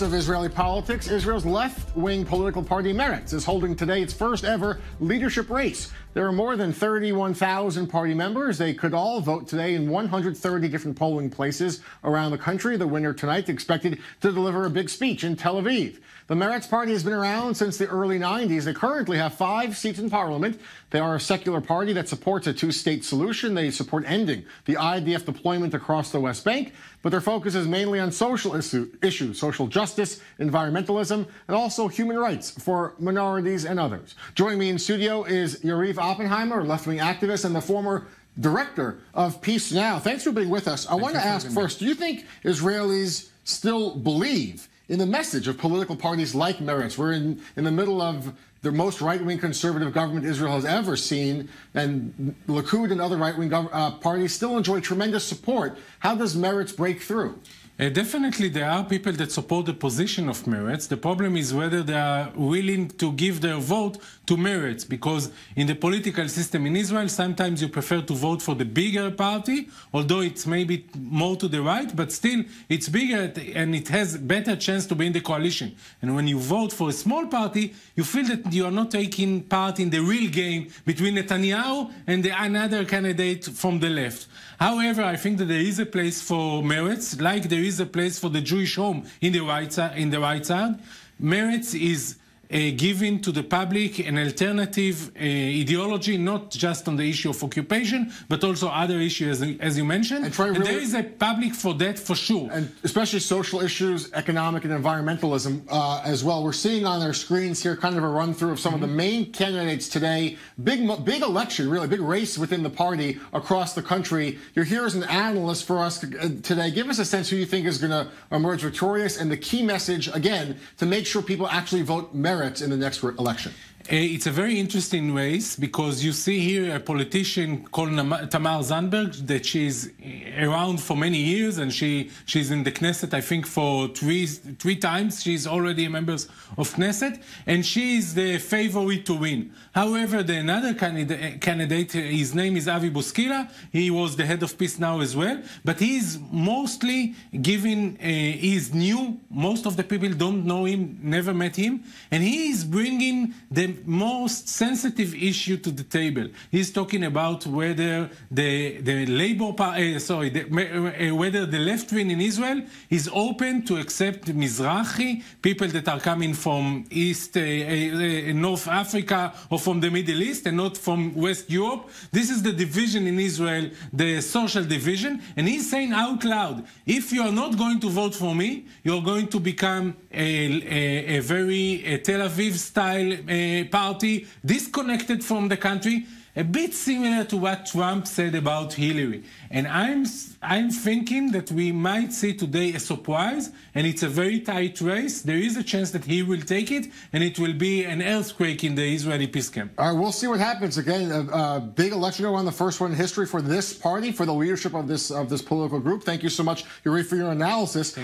Of Israeli politics, Israel's left-wing political party Meretz is holding today its first ever leadership race. There are more than 31,000 party members. They could all vote today in 130 different polling places around the country. The winner tonight expected to deliver a big speech in Tel Aviv. The Meretz Party has been around since the early 90s. They currently have 5 seats in parliament. They are a secular party that supports a two-state solution. They support ending the IDF deployment across the West Bank, but their focus is mainly on social issues, social justice, environmentalism, and also human rights for minorities and others. Joining me in studio is Yariv Oppenheimer, left-wing activist and the former director of Peace Now. Thanks for being with us. I want to ask first, do you think Israelis still believe in the message of political parties like Meretz? We're in the middle of the most right-wing conservative government Israel has ever seen, and Likud and other right-wing parties still enjoy tremendous support. How does Meretz break through? Definitely there are people that support the position of Meretz. The problem is whether they are willing to give their vote to Meretz, because in the political system in Israel, sometimes you prefer to vote for the bigger party, although it's maybe more to the right, but still it's bigger and it has better chance to be in the coalition. And when you vote for a small party, you feel that you are not taking part in the real game between Netanyahu and another candidate from the left. However, I think that there is a place for Meretz, like there is a place for the Jewish home in the right side. Meretz is giving to the public an alternative ideology, not just on the issue of occupation, but also other issues, as you mentioned. And there is a public for that, for sure. And especially social issues, economic and environmentalism as well. We're seeing on our screens here kind of a run-through of some of the main candidates today. Big election, really, big race within the party across the country. You're here as an analyst for us today. Give us a sense who you think is going to emerge victorious and the key message, again, to make sure people actually vote Meretz in the next election. It's a very interesting race because you see here a politician called Tamar Zandberg, that she's around for many years, and she's in the Knesset, I think, for three times. She's already a member of Knesset, and she is the favorite to win. However, the another candidate, his name is Avi Buskila. He was the head of Peace Now as well, but he's mostly giving, he's new. Most of the people don't know him, never met him, and he is bringing the most sensitive issue to the table. He's talking about whether the Labour Party, whether the left wing in Israel is open to accept Mizrahi, people that are coming from East, North Africa or from the Middle East, and not from West Europe. This is the division in Israel, the social division, and he's saying out loud, if you are not going to vote for me, you're going to become a very Tel Aviv-style party, disconnected from the country, a bit similar to what Trump said about Hillary. And I'm thinking that we might see today a surprise, and it's a very tight race. There is a chance that he will take it, and it will be an earthquake in the Israeli peace camp. All right, we'll see what happens. Again, a big election going on, the first one in history for this party, for the leadership of this political group. Thank you so much, Yuri, for your analysis.